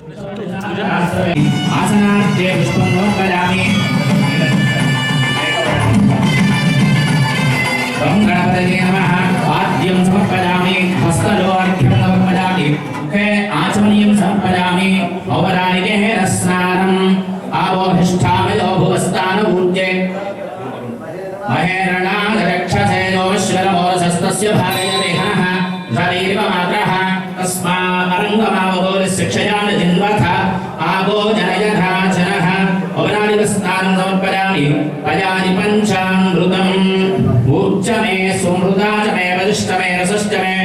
आसनार्थे पुष्पं समर्पयामि। ओम गणपतये नमः। आद्यं समर्पयामि, हस्तलोर्घ्यं समर्पयामि, मुखे आचमनीयं समर्पयामि। औपचारिके स्नानम् आवोहिष्ठामयो भुवस्तानपूज्ये महेरणादरक्षसे योश्वरमोरसस्तस्य भागयते हनः शरीरमात्रः तस्मादरङ्गमावगोरशिक्षयान् जिन्वथ आगो जनयधाचनः। औपचारिकस्नानं समर्पयामि। पयानि पञ्चामृतम् ऊर्ज मे सुमृता च मे वरिष्ठ मे रसश्च मे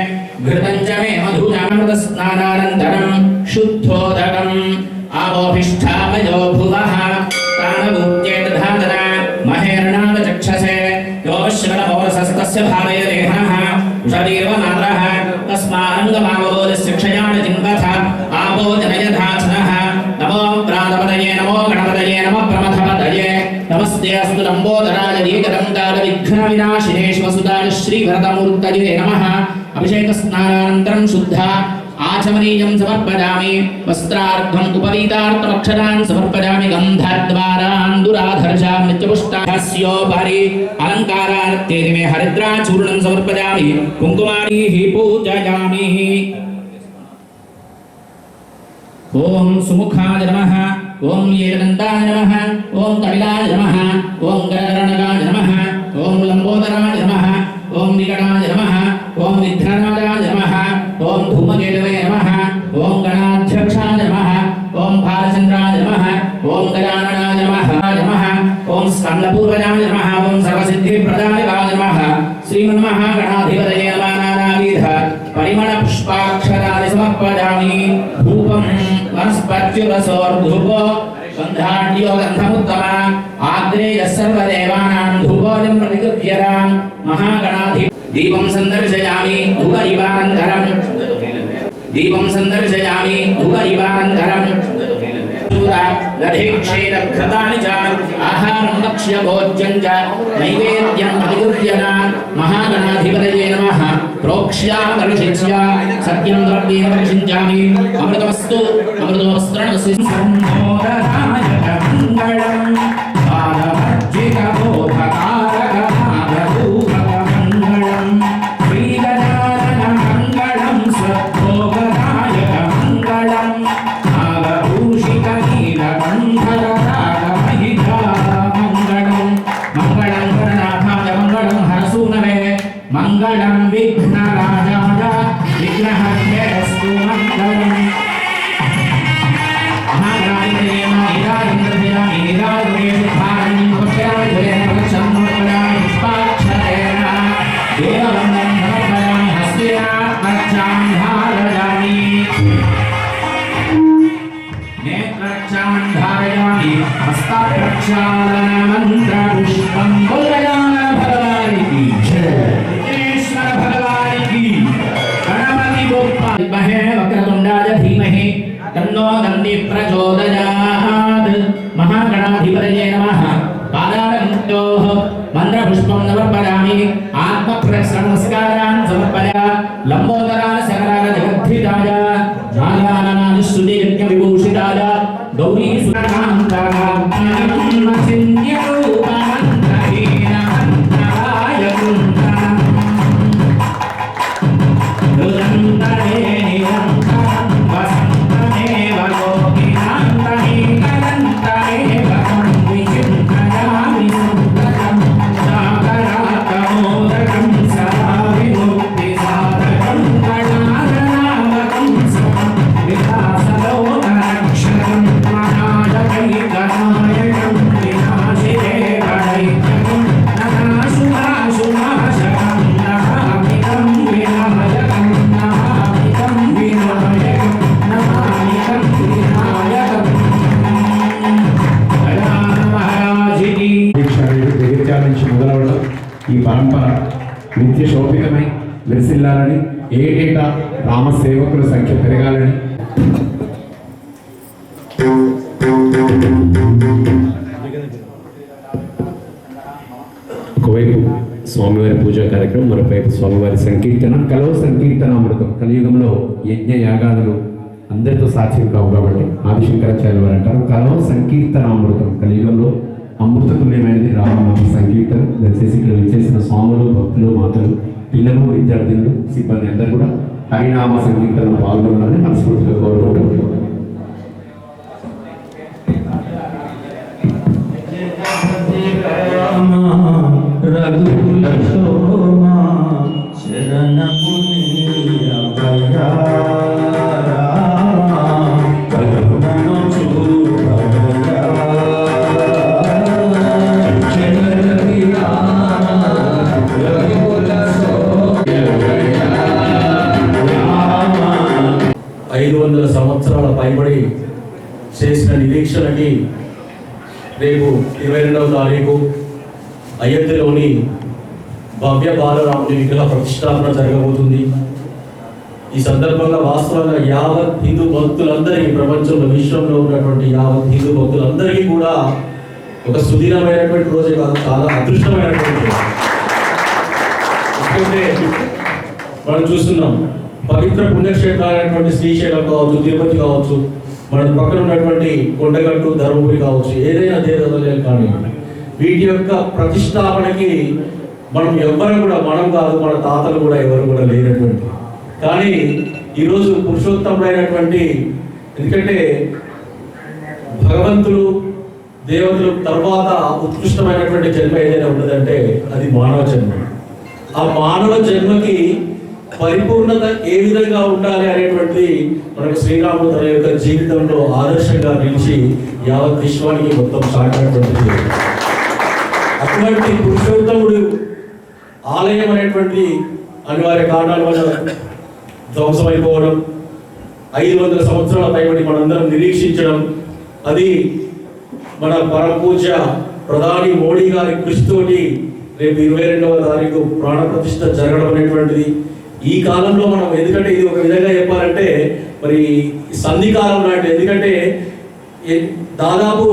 घृतं च मे मधुजामृतस्नानानन्तरं शुद्धोदकम् आवोभिष्ठामयो भुवः प्राणभूत्ये दधातना महेरणावचक्षसे योश्वरमोरसस्तस्य भावयते हनः शरीरमात्रः तस्मादरङ्गमावगोरशिक्षयान् जिन्वथ आपो जनयधाचनः। नमो प्राणपतये नमो गणपतये नमः प्रमथपतये नमस्ते अस्तु लंबोदराय दीर्घदन्ताय विघ्नविनाशिने शिवसुताय श्रीभरतमूर्तये नमः। अभिषेकस्नानानन्तरं शुद्धा आचमनीयं समर्पयामि। वस्त्रार्घ्यम् उपवीतार्थमक्षरान् समर्पयामि। गन्धद्वारान् दुराधर्षान् नित्यपुष्टास्योपरि अलङ्कारार्थे मे हरिद्राचूर्णं समर्पयामि। कुङ्कुमारीः पूजयामि। ओम सुमुखाय नमः। ओम एकदन्ताय नमः। ओम कपिलाय नमः। ओम गणगणकाय नमः। ओम लंबोदराय नमः। ओम निकटाय नमः। ओम विघ्नराजाय नमः। ओम धूमकेतवे नमः। ओम गणाध्यक्षाय नमः। ओम भालचन्द्राय नमः। ओम गजाननाय नमः। ओम स्कन्दपूर्वजाय नमः। ओम सर्वसिद्धिप्रदाय नमः। श्रीमन्महागणाधिपतये नमः। नानाविध परिमलपुष्पाक्षराणि समर्पयामि। धूपं वनस्पत्युरसोर्धूपो गन्धाढ्यो गन्धमुत्तमा आग्नेयः सर्वदेवानां धूपोऽयं प्रतिगृह्यतां महागणाधि दीपं सन्दर्शयामि धूपदीपानन्तरं धूपदीपानन्तरं दधिक्षीरघृतानि च आहारं लक्ष्य भोज्यं च नैवेद्यं प्रतिगृह्यतां महागणाधिपतये नमः। प्रोक्ष्यामर्षित्य सत्यं द्रव्येण परिषिञ्चामि। अमृतमस्तु अमृतोऽस्त्रणमसि मङ्गलम् पादभज्जितबोधकारकभागभूभगमङ्गलम् श्रीगजाननमङ्गलम् सद्भोगदायकमङ्गलम् नागभूषितनीलकण्ठररागमहितामङ्गलम् मङ्गलं गणनाथाय मङ्गलं हरसूनवे मङ्गलं विघ्नराजाय विघ्नहर्तेऽस्तु मङ्गलम्। हस्ताक्षालनमन्त्रपुष्पं बोधयामि भगवान् की जय। विघ्नेश्वर भगवान् की गणपति बप्पा विद्महे वक्रतुण्डाय धीमहि तन्नो दन्ति प्रचोदयात्। महागणाधिपतये नमः। पादारविन्दोः मन्त्रपुष्पं समर्पयामि। आत्मप्रदक्षिणनमस्कारान् समर्पयामि। लम्बोदरान् सकलान् जगद्धिताय नारायणान् स्तुतियज्ञविभूषिताय गौरी ఈ పరంపర నిత్య శోభితమై విరసిల్లాలని ఏటేటా రామ సేవకుల సంఖ్య పెరగాలని ఒకవైపు స్వామివారి పూజా కార్యక్రమం, మరోవైపు స్వామివారి సంకీర్తన, కలవ సంకీర్తనామృతం. కలియుగంలో యజ్ఞ యాగాదులు అందరితో సాధ్యం కావు కాబట్టి ఆదిశంకరాచార్యులు వారు అంటారు కలో సంకీర్తనామృతం, కలియుగంలో అమృతతుల్యమైనది రామనామ సంకీర్తన. దయచేసి ఇక్కడ విచ్చేసిన స్వాములు, భక్తులు, మాతలు, పిల్లలు, విద్యార్థులు, సిబ్బంది అందరూ కూడా హరినామ సంకీర్తనలో పాల్గొనాలని మనస్ఫూర్తిగా కోరుకుంటున్నాను. రఘుకుల శోమా శరణముని అభయా కరుణను చూపవయా జగదగిరా రఘుకుల శోమా 500 సంవత్సరాల పైబడి చేసిన నిరీక్షణకి రేపు 22వ తారీఖు అయోధ్యలోని భవ్య బాలరాముని విగ్రహ ప్రతిష్టాపన జరగబోతుంది. ఈ సందర్భంగా వాస్తవంగా యావత్ హిందూ భక్తులందరికీ, ప్రపంచంలో విశ్వంలో ఉన్నటువంటి యావత్ హిందూ భక్తులందరికీ కూడా ఒక సుదీనమైనటువంటి రోజే కాదు, చాలా అదృష్టమైనటువంటి రోజు. ఎందుకంటే మనం చూస్తున్నాం పవిత్ర పుణ్యక్షేత్రాలైనటువంటి శ్రీశైలం కావచ్చు, తిరుపతి కావచ్చు, మన పక్కన ఉన్నటువంటి కొండగట్టు, ధర్మపురి కావచ్చు, ఏదైనా దేవాలయాలు కానీ వీటి యొక్క ప్రతిష్టాపనకి మనం ఎవ్వరు కూడా, మనం కాదు మన తాతలు కూడా ఎవరు కూడా లేనటువంటి, కానీ ఈరోజు పురుషోత్తముడైనటువంటి, ఎందుకంటే భగవంతులు దేవతలు తర్వాత ఉత్కృష్టమైనటువంటి జన్మ ఏదైనా ఉన్నదంటే అది మానవ జన్మ. ఆ మానవ జన్మకి పరిపూర్ణత ఏ విధంగా ఉండాలి అనేటువంటి మనకు శ్రీరాముడు తన యొక్క జీవితంలో ఆదర్శంగా నిలిచి యావత్ విశ్వానికి మొత్తం సాగినటువంటిది. అటువంటి పురుషోత్తముడు ఆలయం అనేటువంటి అనివార్య కారణాల వల్ల ధ్వంసమైపోవడం, 500 సంవత్సరాల పైబడి మనందరం నిరీక్షించడం, అది మన పరమ పూజ్య ప్రధాని మోడీ గారి కృషితోటి రేపు 22వ తారీఖు ప్రాణ ప్రతిష్ఠ జరగడం అనేటువంటిది. ఈ కాలంలో మనం, ఎందుకంటే ఇది ఒక విధంగా చెప్పాలంటే మరి సంధికాలం లాంటి, ఎందుకంటే దాదాపు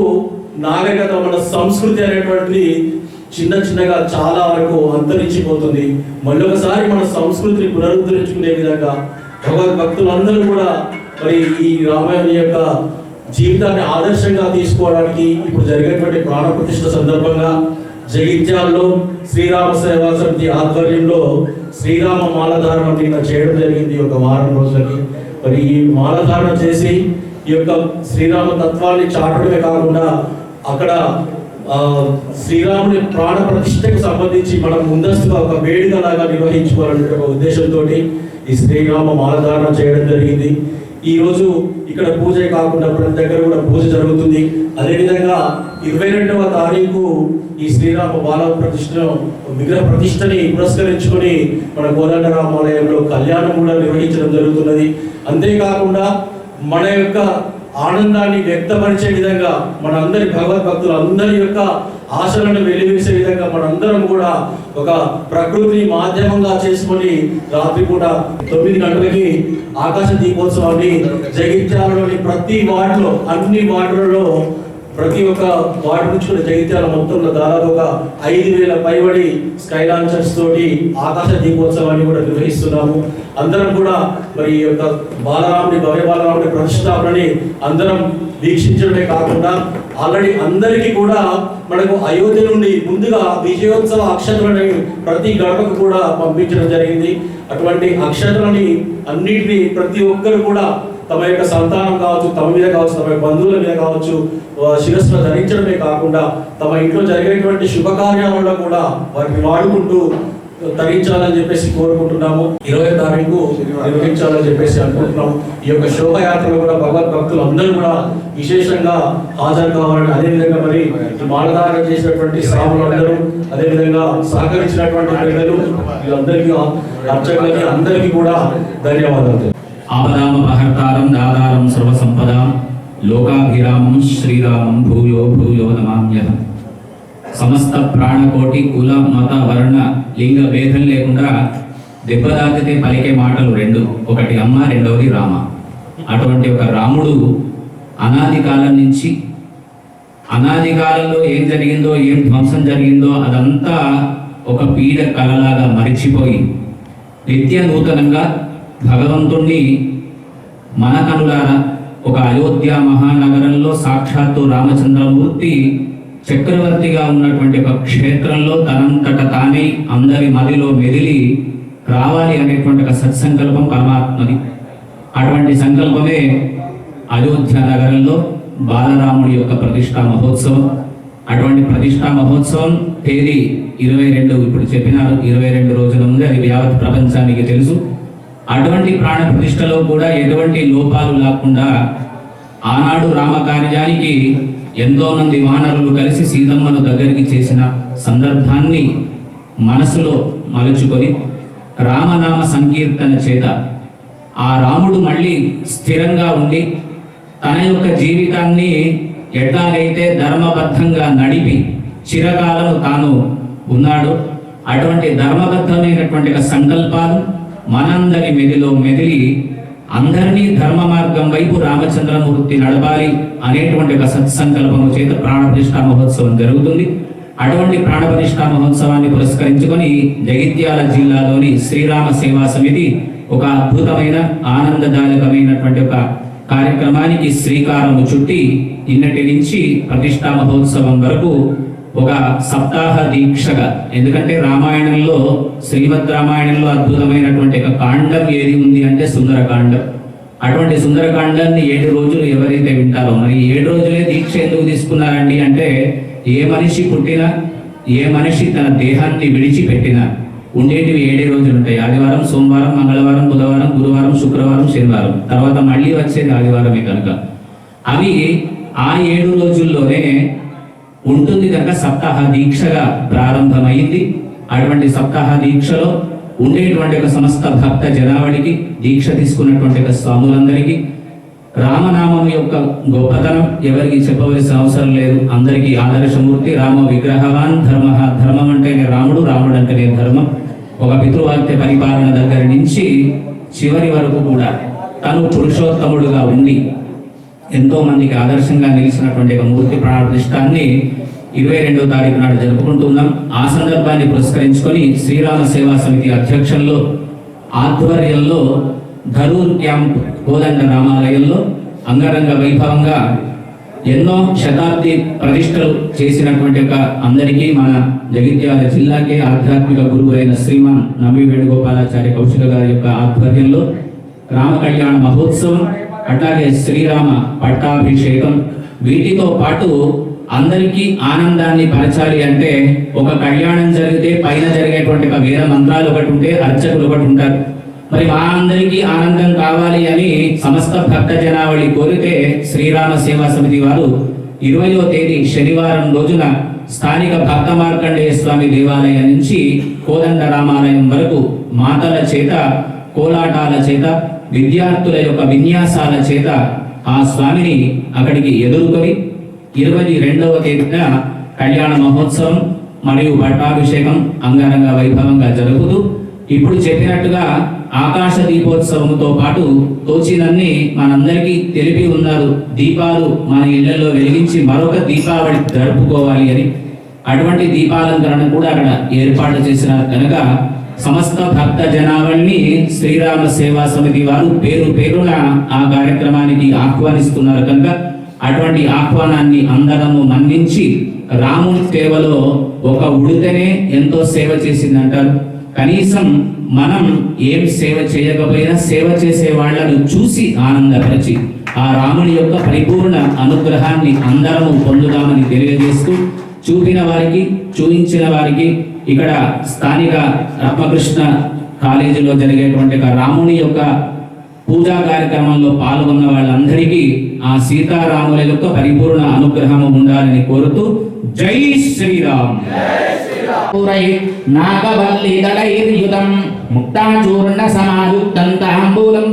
నాగరికత, మన సంస్కృతి అనేటువంటిది చిన్న చిన్నగా చాలా వరకు అంతరించిపోతుంది. మళ్ళీ ఒకసారి మన సంస్కృతిని పునరుద్ధరించుకునే విధంగా భక్తులందరూ కూడా మరి ఈ రామాయణం యొక్క జీవితాన్ని ఆదర్శంగా తీసుకోవడానికి ఇప్పుడు జరిగేటువంటి ప్రాణ ప్రతిష్ఠ సందర్భంగా జగిత్యాల్లో శ్రీరామ సేవా సమితి ఆధ్వర్యంలో శ్రీరామ మాలధారణ నిన్న చేయడం జరిగింది. ఒక వారం రోజులకి మరి ఈ మాలధారణ చేసి ఈ యొక్క శ్రీరామ తత్వాన్ని చాటడమే కాకుండా అక్కడ శ్రీరాముని ప్రాణ ప్రతిష్టకు సంబంధించి మనం ముందస్తుగా ఒక వేడుక లాగా నిర్వహించుకోవాలనే ఒక ఉద్దేశంతో ఈ శ్రీరామ మాలధారణ చేయడం జరిగింది. ఈ రోజు ఇక్కడ పూజే కాకుండా ప్రతి దగ్గర కూడా పూజ జరుగుతుంది. అదేవిధంగా 22వ తారీఖు ఈ శ్రీరామ బాల విగ్రహ ప్రతిష్టని పురస్కరించుకొని మన కోదండరామాలయంలో కళ్యాణం కూడా నిర్వహించడం జరుగుతున్నది. అంతేకాకుండా మన యొక్క ఆనందాన్ని వ్యక్తపరిచే విధంగా, మన అందరి భగవద్భక్తులు అందరి యొక్క ఆశలను వెలివేసే విధంగా మనందరం కూడా ఒక ప్రకృతిని మాధ్యమంగా చేసుకొని రాత్రిపూట 9 గంటలకి ఆకాశ దీపోత్సవాన్ని జగిత్యాలలోని ప్రతి వార్డులో, అన్ని వార్డులలో ప్రతి ఒక్క వార్డు నుంచి కూడా జగిత్యాల మొత్తంలో దాదాపు ఒక 5,000 పైబడి స్కై లాంచర్స్ తోటి ఆకాశ దీపోత్సవాన్ని కూడా నిర్వహిస్తున్నాము. అందరం కూడా మరి ఈ యొక్క బాలరాముడి, భవ్య బాలరాముడి ప్రతిష్టాపనని అందరం వీక్షించడమే కాకుండా ఆల్రెడీ అందరికీ కూడా మనకు అయోధ్య నుండి ముందుగా విజయోత్సవ అక్షతలని ప్రతి గడపకు కూడా పంపించడం జరిగింది. అటువంటి అక్షతలని అన్నిటినీ ప్రతి ఒక్కరు కూడా తమ యొక్క సంతానం కావచ్చు, తమ మీద కావచ్చు, తమ బంధువుల మీద కావచ్చు శిరస్సును ధరించడమే కాకుండా తమ ఇంట్లో జరిగేటువంటి శుభకార్యాలలో కూడా వాటిని వాడుకుంటూ తరించాలని చెప్పేసి కోరుకుంటున్నాము. 20వ తారీఖు నిర్వహించాలని చెప్పేసి అనుకుంటున్నాము. ఈ యొక్క శోభయాత్రలో కూడా భగవద్భక్తులు అందరూ కూడా విశేషంగా హాజరు కావాలని, అదేవిధంగా మరి మాలధారణ చేసినటువంటి స్వాములందరూ, అదేవిధంగా సహకరించినటువంటి పెద్దలు, వీళ్ళందరికీ అర్చకులకి అందరికీ కూడా ధన్యవాదాలు. ఆపదామపహర్తారం దాతారం సర్వసంపదాం లోకాభిరామం శ్రీరామం భూయో భూయో నమామ్యహం. సమస్త ప్రాణకోటి కుల మత వర్ణ లింగ భేదం లేకుండా దెబ్బతాకితే పలికే మాటలు 2, ఒకటి అమ్మ, రెండవది రామ. అటువంటి ఒక రాముడు అనాది కాలం నుంచి, అనాది కాలంలో ఏం జరిగిందో, ఏం ధ్వంసం జరిగిందో అదంతా ఒక పీడ కలలాగా మరిచిపోయి నిత్య నూతనంగా భగవంతుణ్ణి మన కనులారా ఒక అయోధ్య మహానగరంలో సాక్షాత్తు రామచంద్రమూర్తి చక్రవర్తిగా ఉన్నటువంటి ఒక క్షేత్రంలో తనంతట తానే అందరి మదిలో మెదిలి రావాలి అనేటువంటి ఒక సత్సంకల్పం పరమాత్మది. అటువంటి సంకల్పమే అయోధ్య నగరంలో బాలరాముడి యొక్క ప్రతిష్టా మహోత్సవం. అటువంటి ప్రతిష్టా మహోత్సవం తేదీ 22, ఇప్పుడు చెప్పినారు 22 రోజుల ముందు, అది యావత్ ప్రపంచానికి తెలుసు. అటువంటి ప్రాణ ప్రతిష్టలో కూడా ఎటువంటి లోపాలు లేకుండా ఆనాడు రామకార్యానికి ఎంతో మంది వానరులు కలిసి సీతమ్మను దగ్గరికి చేసిన సందర్భాన్ని మనసులో మలుచుకొని రామనామ సంకీర్తన చేత ఆ రాముడు మళ్ళీ స్థిరంగా ఉండి తన యొక్క జీవితాన్ని ఎట్లాగైతే ధర్మబద్ధంగా నడిపి చిరకాలం తాను ఉన్నాడు, అటువంటి ధర్మబద్ధమైనటువంటి సంకల్పాలు మనందరి మెదిలో మెదిలి అందరినీ ధర్మ మార్గం వైపు రామచంద్రమూర్తి నడపాలి అనేటువంటి ఒక సత్సంకల్పము చేత ప్రాణప్రతిష్ఠా మహోత్సవం జరుగుతుంది. అటువంటి ప్రాణప్రతిష్ఠా మహోత్సవాన్ని పురస్కరించుకొని జగిత్యాల జిల్లాలోని శ్రీరామ సేవా సమితి ఒక అద్భుతమైన ఆనందదాయకమైనటువంటి ఒక కార్యక్రమానికి శ్రీకారము చుట్టి నిన్నటి నుంచి ప్రతిష్ఠా మహోత్సవం వరకు ఒక సప్తాహ దీక్షగా, ఎందుకంటే రామాయణంలో శ్రీమద్ రామాయణంలో అద్భుతమైనటువంటి ఒక కాండం ఏది ఉంది అంటే సుందరకాండం. అటువంటి సుందరకాండాన్ని 7 రోజులు ఎవరైతే వింటారో, మరి 7 రోజులే దీక్ష ఎందుకు తీసుకున్నారండి అంటే, ఏ మనిషి పుట్టినా ఏ మనిషి తన దేహాన్ని విడిచిపెట్టినా ఉండేటివి 7 రోజులు ఉంటాయి. ఆదివారం, సోమవారం, మంగళవారం, బుధవారం, గురువారం, శుక్రవారం, శనివారం, తర్వాత మళ్ళీ వచ్చేది ఆదివారమే కనుక అవి ఆ 7 రోజుల్లోనే ఉంటుంది కనుక సప్తాహ దీక్షగా ప్రారంభమైంది. అటువంటి సప్తాహ దీక్షలో ఉండేటువంటి ఒక సమస్త భక్త జనావళికి, దీక్ష తీసుకున్నటువంటి ఒక స్వాములందరికీ రామనామం యొక్క గొప్పతనం ఎవరికి చెప్పవలసిన అవసరం లేదు. అందరికీ ఆదర్శమూర్తి రామ విగ్రహవాన్ ధర్మ. ధర్మం అంటేనే రాముడు, రాముడు అంటేనే ధర్మం. ఒక పితృవాక్య పరిపాలన దగ్గర నుంచి చివరి వరకు కూడా తను పురుషోత్తముడుగా ఉండి ఎంతో మందికి ఆదర్శంగా నిలిచినటువంటి ఒక మూర్తి ప్రాణప్రతిష్ఠాన్ని 22వ తారీఖు నాడు జరుపుకుంటున్నాం. ఆ సందర్భాన్ని పురస్కరించుకొని శ్రీరామ సేవా సమితి అధ్యక్షంలో ఆధ్వర్యంలో ధరూర్ క్యాంప్ కోదండ రామాలయంలో అంగరంగ వైభవంగా ఎన్నో శతాబ్ది ప్రతిష్టలు చేసినటువంటి ఒక అందరికీ మన జగిత్యాల జిల్లాకే ఆధ్యాత్మిక గురువు అయిన శ్రీమాన్ నమ్మి వేణుగోపాలాచార్య కౌశిక గారి యొక్క ఆధ్వర్యంలో రామ కళ్యాణ మహోత్సవం, అట్లాగే శ్రీరామ పట్టాభిషేకం, వీటితో పాటు అందరికీ ఆనందాన్ని పరచాలి అంటే ఒక కళ్యాణం జరిగితే పైన జరిగేటువంటి ఒక వేద మంత్రాలు ఒకటి ఉంటే అర్చకులు ఒకటి ఉంటారు. మరి మా అందరికీ ఆనందం కావాలి అని సమస్త భక్త జనావళి కోరితే శ్రీరామ సేవా సమితి వారు 20వ తేదీ శనివారం రోజున స్థానిక భక్త మార్కండేయ స్వామి దేవాలయం నుంచి కోదండ రామాలయం వరకు మాతల చేత, కోలాటాల చేత, విద్యార్థుల యొక్క విన్యాసాల చేత ఆ స్వామిని అక్కడికి ఎదుర్కొని 22వ తేదీన కళ్యాణ మహోత్సవం మరియు పట్టాభిషేకం అంగరంగ వైభవంగా జరుగుతూ, ఇప్పుడు చెప్పినట్టుగా ఆకాశ దీపోత్సవంతో పాటు తోచినన్ని మనందరికీ తెలిపి ఉన్నారు. దీపాలు మన ఇళ్లలో వెలిగించి మరొక దీపావళి జరుపుకోవాలి అని, అటువంటి దీపాలంకరణ కూడా అక్కడ ఏర్పాటు చేసినారు కనుక సమస్త భక్త జనావళిని శ్రీరామ సేవా సమితి వారు పేరు పేరున ఆ కార్యక్రమానికి ఆహ్వానిస్తున్నారు కనుక అటువంటి ఆహ్వానాన్ని అందరము మన్నించి, రాముని సేవలో ఒక ఉడితనే ఎంతో సేవ చేసిందంటారు. కనీసం మనం ఏం సేవ చేయకపోయినా సేవ చేసే వాళ్ళను చూసి ఆనందపరిచి ఆ రాముని యొక్క పరిపూర్ణ అనుగ్రహాన్ని అందరము పొందుదామని తెలియజేస్తూ, చూపిన వారికి, చూపించిన వారికి, ఇక్కడ స్థానిక రామకృష్ణ కాలేజీలో జరిగేటువంటి రాముని యొక్క పూజా కార్యక్రమంలో పాల్గొన్న వాళ్ళందరికీ ఆ సీతారాముల యొక్క పరిపూర్ణ అనుగ్రహము ఉండాలని కోరుతూ జై శ్రీరామ్. నాగవల్లి దళైర్యుతం ముక్తాచూర్ణ సమాయుక్తం తాంబూలం